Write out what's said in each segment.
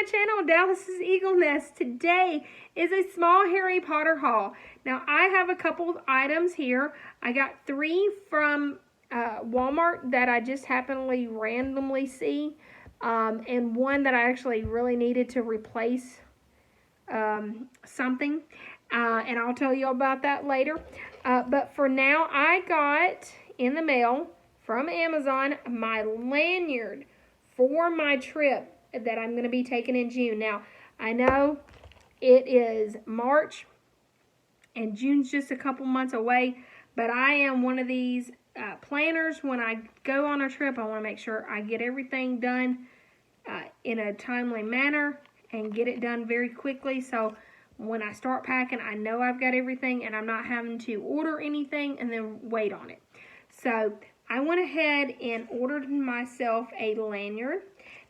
my channel, Dallas's Eagle Nest. Today is a small Harry Potter haul. Now, I have a couple of items here. I got 3 from Walmart that I just randomly see, and one that I actually really needed to replace something, and I'll tell you about that later. But for now, I got in the mail from Amazon my lanyard for my trip that I'm going to be taking in June. Now, I know it is March and June's just a couple months away, but I am one of these planners. When I go on a trip, I want to make sure I get everything done in a timely manner and get it done very quickly, so when I start packing, I know I've got everything and I'm not having to order anything and then wait on it. So I went ahead and ordered myself a lanyard.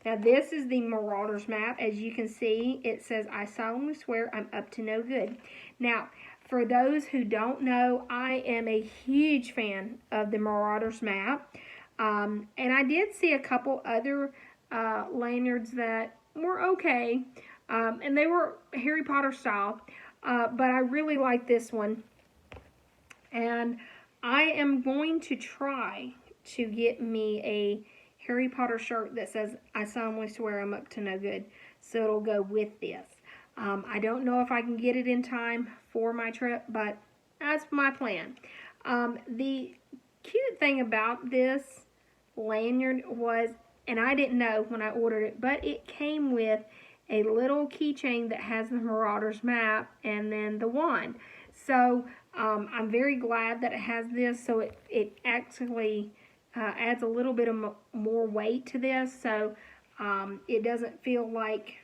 Now, this is the Marauders map. As you can see, it says, "I solemnly swear I'm up to no good." Now, for those who don't know, I am a huge fan of the Marauders map. And I did see a couple other lanyards that were okay. And they were Harry Potter style. But I really like this one. And I am going to try to get me a Harry Potter shirt that says, "I solemnly swear I'm up to no good." So it'll go with this. I don't know if I can get it in time for my trip, but that's my plan. The cute thing about this lanyard was, and I didn't know when I ordered it, but it came with a little keychain that has the Marauders map and then the wand. So I'm very glad that it has this, so it actually adds a little bit of more weight to this, so it doesn't feel like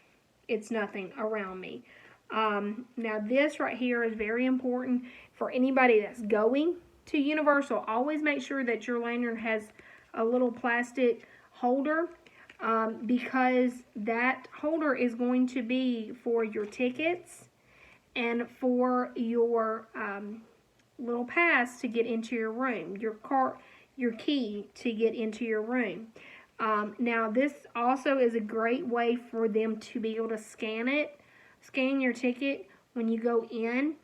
it's nothing around me. Now, this right here is very important for anybody that's going to Universal. Always make sure that your lanyard has a little plastic holder, because that holder is going to be for your tickets and for your little pass to get into your room, your key to get into your room. Now, this also is a great way for them to be able to scan your ticket when you go in,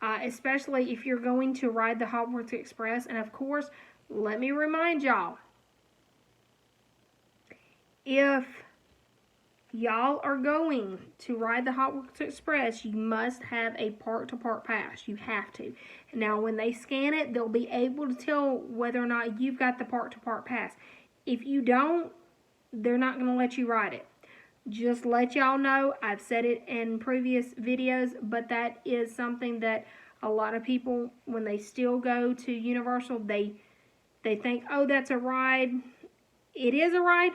especially if you're going to ride the Hogwarts Express. And of course, let me remind y'all, if y'all are going to ride the Hogwarts Express, you must have a park-to-park pass. You have to. Now, when they scan it, they'll be able to tell whether or not you've got the park-to-park pass. If you don't, they're not going to let you ride it. Just let y'all know. I've said it in previous videos, but that is something that a lot of people, when they still go to Universal, they think, "Oh, that's a ride." It is a ride,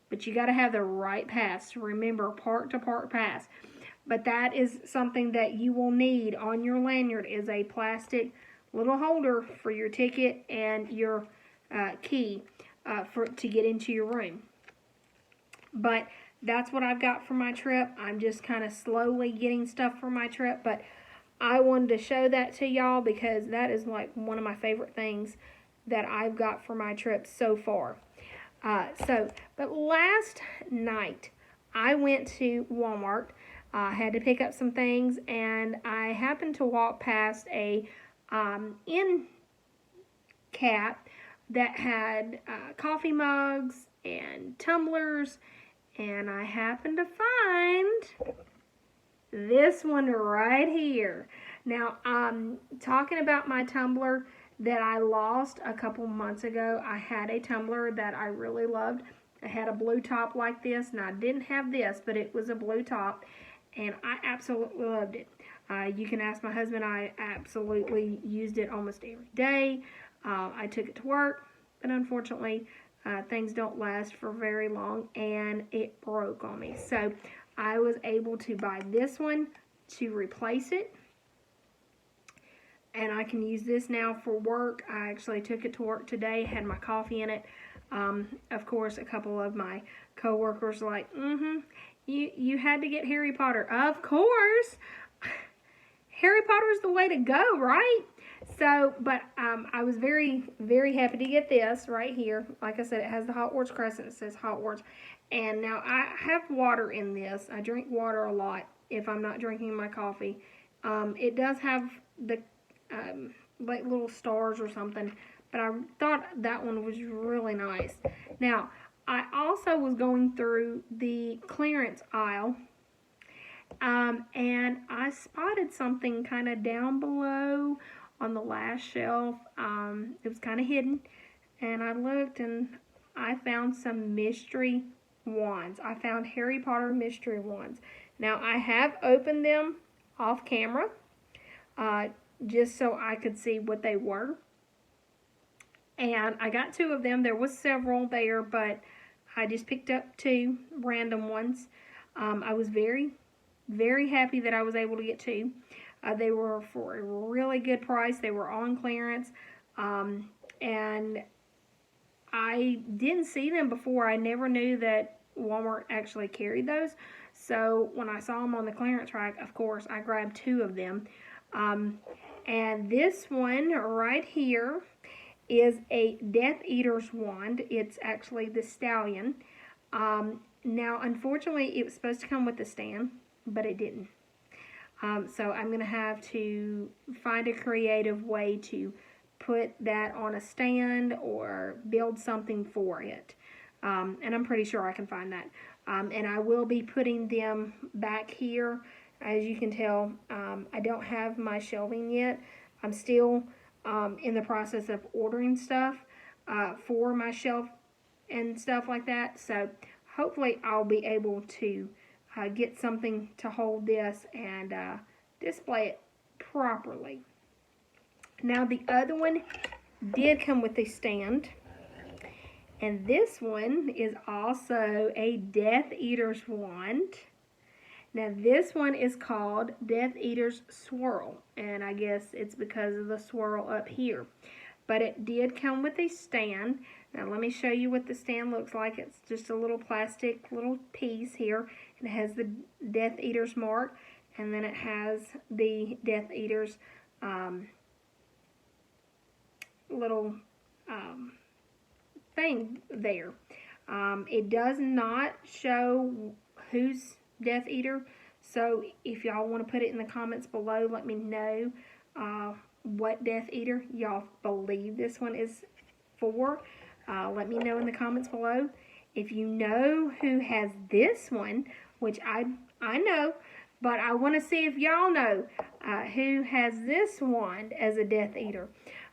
but you got to have the right pass. Remember, park-to-park pass. But that is something that you will need on your lanyard, is a plastic little holder for your ticket and your key to get into your room. But that's what I've got for my trip. I'm just kind of slowly getting stuff for my trip, but I wanted to show that to y'all because that is like one of my favorite things that I've got for my trip so far. But last night, I went to Walmart. I had to pick up some things, and I happened to walk past a end cap that had coffee mugs and tumblers, and I happened to find this one right here. Now, talking about my tumbler that I lost a couple months ago, I had a tumbler that I really loved. I had a blue top like this, and I didn't have this, but it was a blue top, and I absolutely loved it. You can ask my husband. I absolutely used it almost every day. I took it to work, but unfortunately, things don't last for very long, and it broke on me. So I was able to buy this one to replace it. And I can use this now for work. I actually took it to work today, had my coffee in it. Of course, a couple of my co-workers were like, you had to get Harry Potter. Of course. Harry Potter is the way to go, right? So, but I was very, very happy to get this right here. Like I said, it has the Hogwarts Crescent. It says Hogwarts. And now I have water in this. I drink water a lot if I'm not drinking my coffee. It does have the like little stars or something, but I thought that one was really nice. Now, I also was going through the clearance aisle, and I spotted something kind of down below on the last shelf. It was kind of hidden, and I looked and I found some mystery wands. I found Harry Potter mystery wands. Now, I have opened them off camera uh, just so I could see what they were. And I got two of them. There was several there, but I just picked up two random ones. I was very, very happy that I was able to get two. They were for a really good price. They were on clearance. And I didn't see them before. I never knew that Walmart actually carried those. So when I saw them on the clearance rack, of course, I grabbed two of them. And this one right here is a Death Eater's wand. It's actually the Stallion. Now, unfortunately, it was supposed to come with the stand, but it didn't. So I'm going to have to find a creative way to put that on a stand or build something for it. And I'm pretty sure I can find that. And I will be putting them back here. As you can tell, I don't have my shelving yet. I'm still in the process of ordering stuff for my shelf and stuff like that. So hopefully I'll be able to get something to hold this and display it properly. Now the other one did come with a stand. And this one is also a Death Eater's wand. Now this one is called Death Eater's Swirl, and I guess it's because of the swirl up here. But it did come with a stand. Now let me show you what the stand looks like. It's just a little plastic little piece here. It has the Death Eater's mark, and then it has the Death Eater's little thing there. It does not show who's Death Eater, so if y'all want to put it in the comments below, let me know what Death Eater y'all believe this one is for. Let me know in the comments below. If you know who has this one, which I know, but I want to see if y'all know who has this wand as a Death Eater.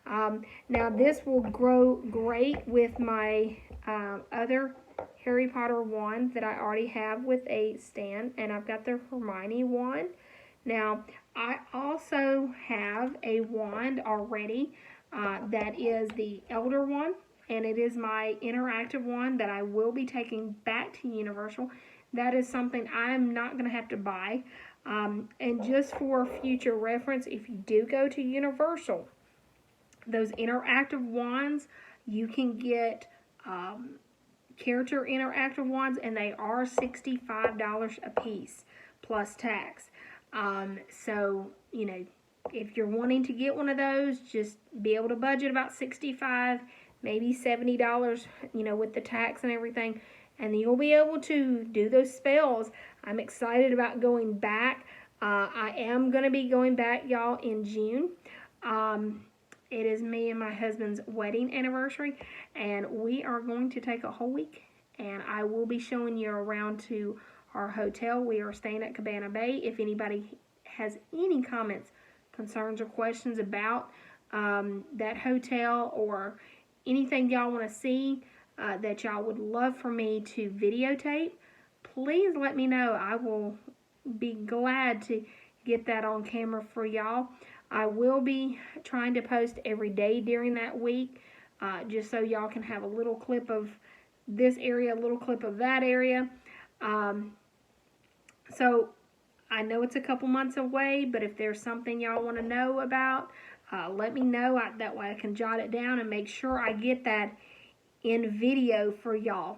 Now this will grow great with my other Harry Potter wand that I already have with a stand, and I've got the Hermione wand. Now I also have a wand already that is the Elder wand, and it is my interactive wand that I will be taking back to Universal. That is something I'm not going to have to buy. And just for future reference, if you do go to Universal, those interactive wands, you can get character interactive wands, and they are $65 a piece plus tax. So, you know, if you're wanting to get one of those, just be able to budget about $65, maybe $70, you know, with the tax and everything, and you'll be able to do those spells. I'm excited about going back. I am going to be going back, y'all, in June. It is me and my husband's wedding anniversary, and we are going to take a whole week, and I will be showing you around to our hotel. We are staying at Cabana Bay. If anybody has any comments, concerns, or questions about that hotel or anything y'all want to see that y'all would love for me to videotape, please let me know. I will be glad to get that on camera for y'all. I will be trying to post every day during that week, just so y'all can have a little clip of this area, a little clip of that area. So I know it's a couple months away, but if there's something y'all want to know about, let me know. That way I can jot it down and make sure I get that in video for y'all.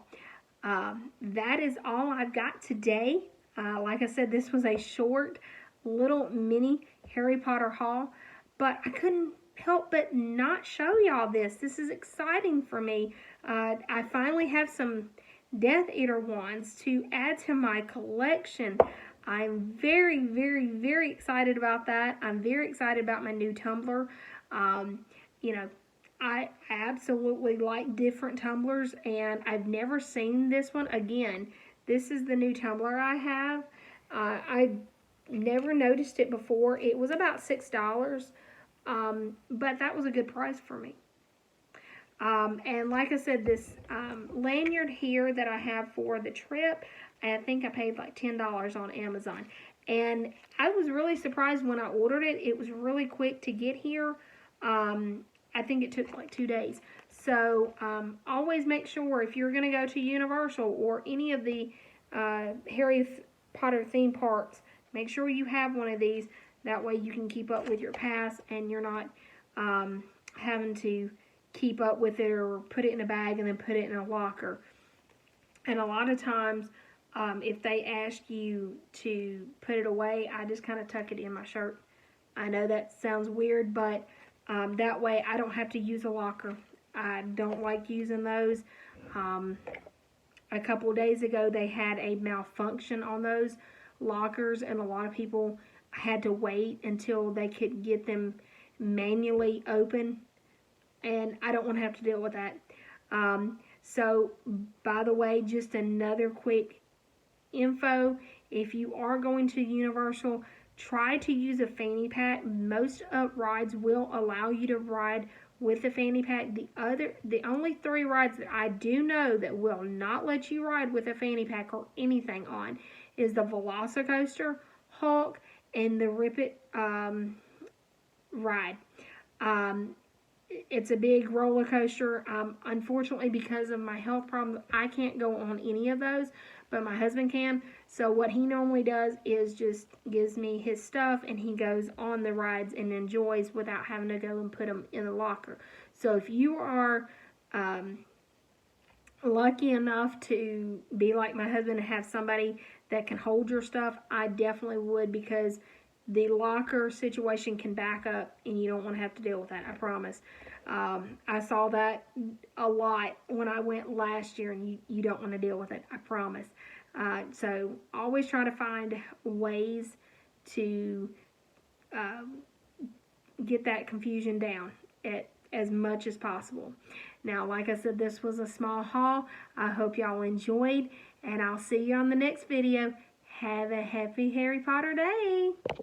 That is all I've got today. Like I said, this was a short little mini Harry Potter haul, but I couldn't help but not show y'all this. This is exciting for me. I finally have some Death Eater wands to add to my collection. I'm very, very, very excited about that. I'm very excited about my new tumbler. You know, I absolutely like different tumblers, and I've never seen this one. Again, this is the new tumbler I have. I never noticed it before. It was about $6, but that was a good price for me. And like I said, this lanyard here that I have for the trip, I think I paid like $10 on Amazon. And I was really surprised when I ordered it. It was really quick to get here. I think it took like 2 days. So always make sure if you're going to go to Universal or any of the Harry Potter theme parks, make sure you have one of these. That way you can keep up with your pass and you're not having to keep up with it or put it in a bag and then put it in a locker. And a lot of times, if they ask you to put it away, I just kind of tuck it in my shirt. I know that sounds weird, but that way I don't have to use a locker. I don't like using those. A couple of days ago, they had a malfunction on those lockers, and a lot of people had to wait until they could get them manually open, and I don't want to have to deal with that. So, by the way, just another quick info. If you are going to Universal, try to use a fanny pack. Most rides will allow you to ride with a fanny pack. The only 3 rides that I do know that will not let you ride with a fanny pack or anything on is the Velocicoaster, Hulk, and the Rip It ride. It's a big roller coaster. Unfortunately, because of my health problems, I can't go on any of those, but my husband can. So what he normally does is just gives me his stuff, and he goes on the rides and enjoys without having to go and put them in the locker. So if you are lucky enough to be like my husband and have somebody that can hold your stuff, I definitely would, because the locker situation can back up and you don't want to have to deal with that, I promise. I saw that a lot when I went last year, and you don't want to deal with it, I promise. So always try to find ways to get that confusion down as much as possible. Now, like I said, this was a small haul. I hope y'all enjoyed, and I'll see you on the next video. Have a happy Harry Potter day.